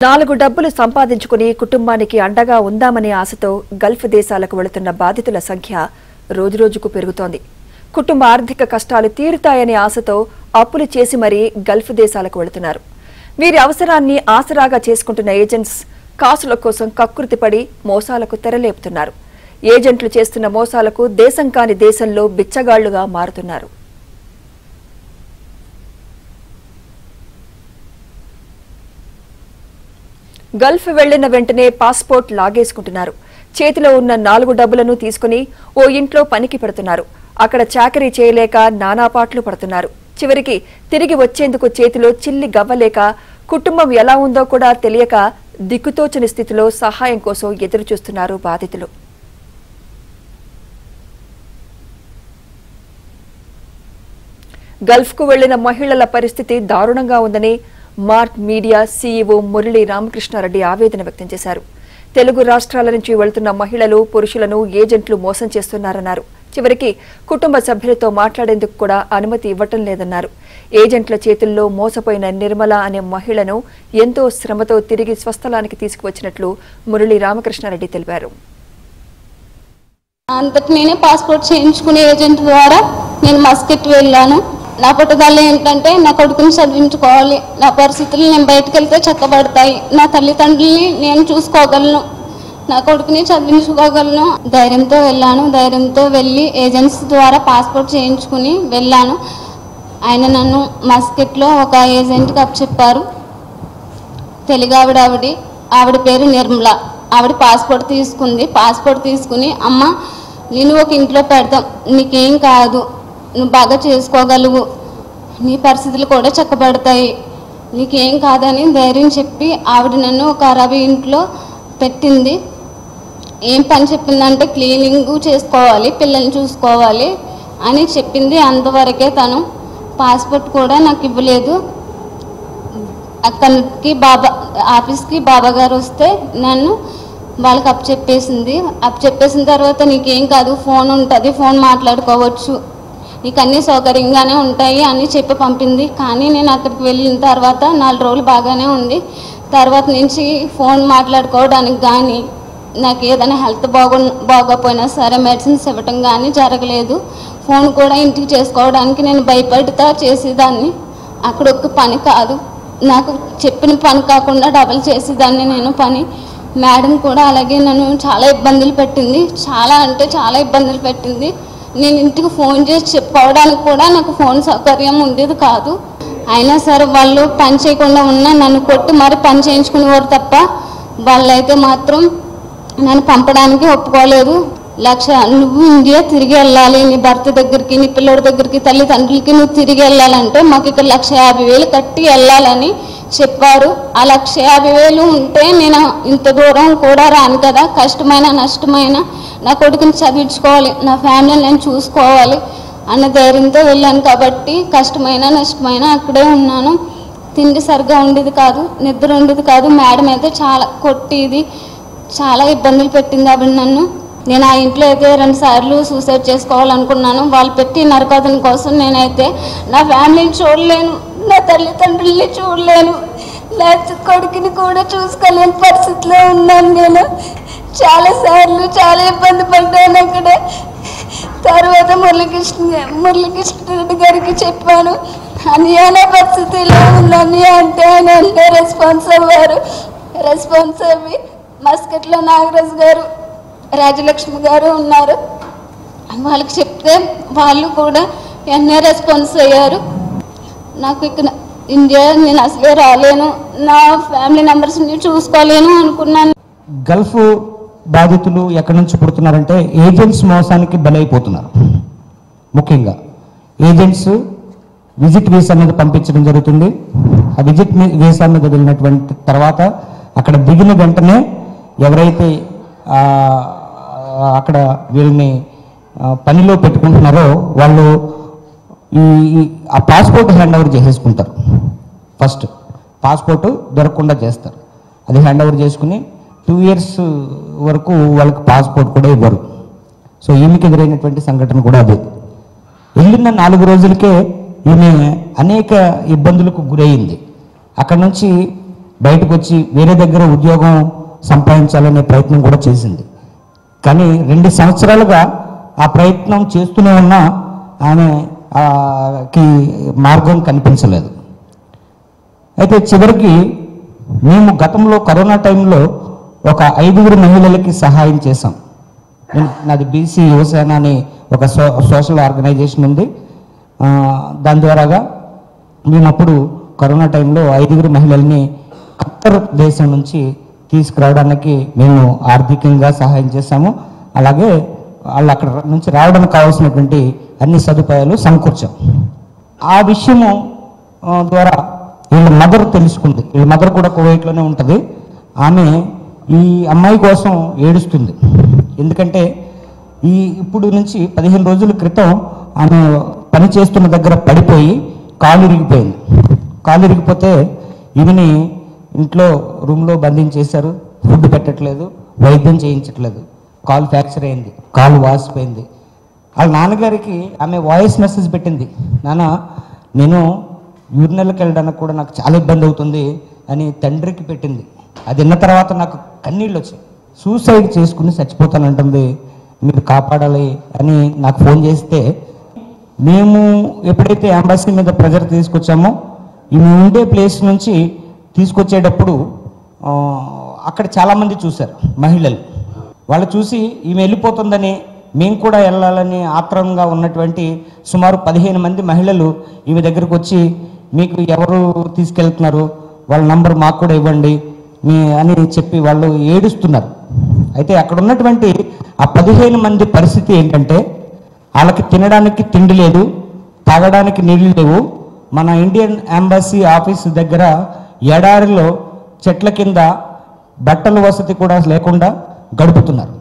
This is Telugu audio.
4 డబ్బులు సంపాదించుకుని కుటుంబానికి అండగా ఉందామనే ఆశతో గల్ఫ్ దేశాలకు వెళుతున్న బాధితుల సంఖ్య రోజురోజుకు పెరుగుతోంది. కుటుంబ ఆర్థిక కష్టాలు తీరుతాయనే ఆశతో అప్పులు చేసి మరీ గల్ఫ్ దేశాలకు వెళుతున్నారు. వీరి అవసరాన్ని ఆసరాగా చేసుకుంటున్న ఏజెంట్స్ కాసుల కోసం కక్కుర్తిపడి మోసాలకు తెరలేపుతున్నారు. ఏజెంట్లు చేస్తున్న మోసాలకు దేశం కాని దేశంలో బిచ్చగాళ్లుగా మారుతున్నారు. గల్ఫ్ వెళ్లిన వెంటనే పాస్పోర్ట్ లాగేసుకుంటున్నారు. చేతిలో ఉన్న 4 డబ్బులను తీసుకుని ఓ ఇంట్లో పనికి పెడుతున్నారు. అక్కడ చాకరీ చేయలేక నానాపాట్లు పడుతున్నారు. చివరికి తిరిగి వచ్చేందుకు చేతిలో చిల్లి గవ్వలేక కుటుంబం ఎలా ఉందో కూడా తెలియక దిక్కుతోచని స్థితిలో సహాయం కోసం ఎదురుచూస్తున్నారు బాధితులు. గల్ఫ్కు వెళ్లిన మహిళల పరిస్థితి దారుణంగా ఉందని mart media CEO Murali Ramakrishna Reddy ఆవేదన వ్యక్తం చేశారు. తెలుగు రాష్ట్రాల నుంచి వెళ్తున్న మహిళలు, పురుషులను ఏజెంట్లు మోసం చేస్తున్నారన్నారు. చివరికి కుటుంబ సభ్యులతో మాట్లాడేందుకు కూడా అనుమతి ఇవ్వటం లేదన్నారు. ఏజెంట్ల చేతుల్లో మోసపోయిన నిర్మల అనే మహిళను ఎంతో శ్రమతో తిరిగి స్వస్థలానికి తీసుకువచ్చినట్లు మురళీ రామకృష్ణారెడ్డి తెలిపారు. అంతకు నేనే పాస్పోర్ట్ చేయించుకునే ఏజెంట్ ద్వారా నేను మస్కట్ వెళ్ళాను. నా పట్టుదల ఏంటంటే నా కొడుకుని చదివించుకోవాలి. నా పరిస్థితులు నేను బయటకు వెళ్తే చక్కబడతాయి. నా తల్లిదండ్రుల్ని నేను చూసుకోగలను, నా కొడుకుని చదివించుకోగలను. ధైర్యంతో వెళ్ళాను. ధైర్యంతో వెళ్ళి ఏజెన్సీ ద్వారా పాస్పోర్ట్ చేయించుకుని వెళ్ళాను. ఆయన నన్ను మస్కట్లో ఒక ఏజెంట్కి అప్పచెప్పారు. తెలుగు ఆవిడ పేరు నిర్మల. ఆవిడ పాస్పోర్ట్ తీసుకుంది. పాస్పోర్ట్ తీసుకుని అమ్మ నేను ఒక ఇంట్లో పెడతాం, నీకేం కాదు, నువ్వు బాగా చేసుకోగలవు, నీ పరిస్థితులు కూడా చక్కబడతాయి, నీకేం కాదని ధైర్యం చెప్పి ఆవిడ నన్ను ఒక అరబీ ఇంట్లో పెట్టింది. ఏం పని చెప్పిందంటే క్లీనింగ్ చేసుకోవాలి, పిల్లల్ని చూసుకోవాలి అని చెప్పింది. అంతవరకే తను పాస్పోర్ట్ కూడా నాకు ఇవ్వలేదు. అక్కడికి ఆఫీస్కి బాబా గారు వస్తే నన్ను వాళ్ళకి అప్పచెప్పేసిన తర్వాత నీకేం కాదు, ఫోన్ ఉంటుంది, ఫోన్ మాట్లాడుకోవచ్చు, నీకు అన్నీ సౌకర్యంగానే ఉంటాయి అని చెప్పి పంపింది. కానీ నేను అక్కడికి వెళ్ళిన తర్వాత 4 రోజులు బాగానే ఉంది. తర్వాత నుంచి ఫోన్ మాట్లాడుకోవడానికి కానీ నాకు ఏదైనా హెల్త్ బాగోపోయినా సరే మెడిసిన్స్ ఇవ్వటం కానీ జరగలేదు. ఫోన్ కూడా ఇంటికి చేసుకోవడానికి నేను భయపడుతా చేసేదాన్ని. అక్కడ ఒక పని కాదు, నాకు చెప్పిన పని కాకుండా డబల్ చేసేదాన్ని నేను పని. మేడం కూడా అలాగే నన్ను చాలా ఇబ్బందులు పెట్టింది, చాలా అంటే చాలా ఇబ్బందులు పెట్టింది. నేను ఇంటికి ఫోన్ చేసి చెప్పుకోవడానికి కూడా నాకు ఫోన్ సౌకర్యం ఉండేది కాదు. అయినా సరే వాళ్ళు పని చేయకుండా ఉన్నా నన్ను కొట్టి మరి పని చేయించుకునేవారు తప్ప వాళ్ళైతే మాత్రం నన్ను పంపడానికి ఒప్పుకోలేదు. నువ్వు ఇండియా తిరిగి వెళ్ళాలి, నీ భర్త దగ్గరికి, నీ పిల్లడి దగ్గరికి, తల్లిదండ్రులకి నువ్వు తిరిగి వెళ్ళాలంటే మాకు ఇక్కడ 1,50,000 కట్టి వెళ్ళాలని చెప్పారు. ఆ 1,50,000 ఉంటే నేను ఇంత దూరం కూడా రాను కదా, కష్టమైన నష్టమైన నా కొడుకుని చదివించుకోవాలి, నా ఫ్యామిలీని నేను చూసుకోవాలి అన్న ధైర్యంతో వెళ్ళాను. కాబట్టి కష్టమైన నష్టమైన అక్కడే ఉన్నాను. తిండి సరిగ్గా ఉండేది కాదు, నిద్ర ఉండేది కాదు. మేడం అయితే చాలా కొట్టేది, చాలా ఇబ్బందులు పెట్టింది ఆవిడ నన్ను. నేను ఆ ఇంట్లో అయితే 2 సార్లు సూసైడ్ చేసుకోవాలనుకున్నాను. వాళ్ళు పెట్టి నరకథన కోసం నేనైతే నా ఫ్యామిలీని చూడలేను, నా తల్లిదండ్రుల్ని చూడలేను, నా కొడుకుని కూడా చూసుకోలేని పరిస్థితిలో ఉన్నాను. నేను చాలాసార్లు చాలా ఇబ్బంది పడ్డాను అక్కడ. తర్వాత మురళీకృష్ణ గారికి చెప్పాను, అన్యాయ పరిస్థితిలో ఉందని. అంటే ఆయన అంటే రెస్పాన్స్ అవ్వారు. రెస్పాన్స్ అవ్వి మస్కట్లో నాగరాజు గారు, రాజలక్ష్మి గారు ఉన్నారు, వాళ్ళకి చెప్తే వాళ్ళు కూడా వెంటనే రెస్పాన్స్ అయ్యారు. నాకు ఇక్కడ ఇండియా నేను అసలే రాలేను, నా ఫ్యామిలీ మెంబర్స్ని చూసుకోలేను అనుకున్నాను. గల్ఫ్ బాధితులు ఎక్కడి నుంచి పుడుతున్నారంటే ఏజెంట్స్ మోసానికి బలైపోతున్నారు. ముఖ్యంగా ఏజెంట్స్ విజిట్ వీసా మీద పంపించడం జరుగుతుంది. ఆ విజిట్ వీసా మీద వెళ్ళినటువంటి తర్వాత అక్కడ దిగిన వెంటనే ఎవరైతే అక్కడ వీళ్ళని పనిలో పెట్టుకుంటున్నారో వాళ్ళు ఆ పాస్పోర్ట్ హ్యాండ్ ఓవర్ చేసేసుకుంటారు. ఫస్ట్ పాస్పోర్ట్ దొరకకుండా చేస్తారు. అది హ్యాండ్ ఓవర్ చేసుకుని 2 years వరకు వాళ్ళకి పాస్పోర్ట్ కూడా ఇవ్వరు. సో ఈమెకి ఎదురైనటువంటి సంఘటన కూడా అదే. వెళ్ళిన 4 రోజులకే ఈమె అనేక ఇబ్బందులకు గురయ్యింది. అక్కడ నుంచి బయటకు వచ్చి వేరే దగ్గర ఉద్యోగం సంపాదించాలనే ప్రయత్నం కూడా చేసింది. కానీ 2 సంవత్సరాలుగా ఆ ప్రయత్నం చేస్తూనే ఉన్నా ఆమెకి మార్గం కనిపించలేదు. అయితే చివరికి మేము గతంలో కరోనా టైంలో ఒక 5 మహిళలకి సహాయం చేశాం. నాది బీసీ యువసేన అని ఒక సోషల్ ఆర్గనైజేషన్ ఉంది. దాని ద్వారాగా మేము అప్పుడు కరోనా టైంలో 5 మహిళల్ని ఖత్తర్ దేశం నుంచి తీసుకురావడానికి మేము ఆర్థికంగా సహాయం చేశాము. అలాగే వాళ్ళు అక్కడ నుంచి రావడానికి కావాల్సినటువంటి అన్ని సదుపాయాలు సమకూర్చాం. ఆ విషయము ద్వారా వీళ్ళ మదర్ తెలుసుకుంది. వీళ్ళ మదర్ కూడా కువైట్లోనే ఉంటుంది. ఆమె ఈ అమ్మాయి కోసం ఏడుస్తుంది. ఎందుకంటే ఇప్పుడు నుంచి 15 రోజుల క్రితం ఆమె పని చేస్తున్న దగ్గర పడిపోయి కాలు ఇరిగిపోయింది. కాలు ఇరిగిపోతే ఈమెని ఇంట్లో రూమ్లో బంధించేశారు. ఫుడ్ పెట్టట్లేదు, వైద్యం చేయించట్లేదు. కాలు ఫ్రాక్చర్ అయింది, కాలు వాసిపోయింది. వాళ్ళ నాన్నగారికి ఆమె వాయిస్ మెసేజ్ పెట్టింది, నాన్న నేను యూరినల్కి వెళ్ళడానికి కూడా నాకు చాలా ఇబ్బంది అవుతుంది అని తండ్రికి పెట్టింది. అది విన్న తర్వాత నాకు కన్నీళ్ళు వచ్చాయి. సూసైడ్ చేసుకుని చచ్చిపోతానంటుంది, మీరు కాపాడాలి అని నాకు ఫోన్ చేస్తే మేము ఎప్పుడైతే ఎంబసీ మీద ప్రెజర్ తీసుకొచ్చామో ఈమె ఉండే ప్లేస్ నుంచి తీసుకొచ్చేటప్పుడు అక్కడ చాలామంది చూశారు మహిళలు. వాళ్ళు చూసి ఈమె వెళ్ళిపోతుందని మేము కూడా వెళ్ళాలని ఆత్రంగా ఉన్నటువంటి సుమారు 15 మంది మహిళలు ఈమె దగ్గరకు వచ్చి మీకు ఎవరు తీసుకెళ్తున్నారు, వాళ్ళ నంబర్ మాకు కూడా ఇవ్వండి అని చెప్పి వాళ్ళు ఏడుస్తున్నారు. అయితే అక్కడ ఉన్నటువంటి ఆ 15 మంది పరిస్థితి ఏంటంటే వాళ్ళకి తినడానికి తిండి లేదు, తాగడానికి నీళ్ళు లేవు. మన ఇండియన్ ఎంబసీ ఆఫీస్ దగ్గర ఎడారిలో చెట్ల కింద బట్టల వసతి కూడా లేకుండా గడుపుతున్నారు.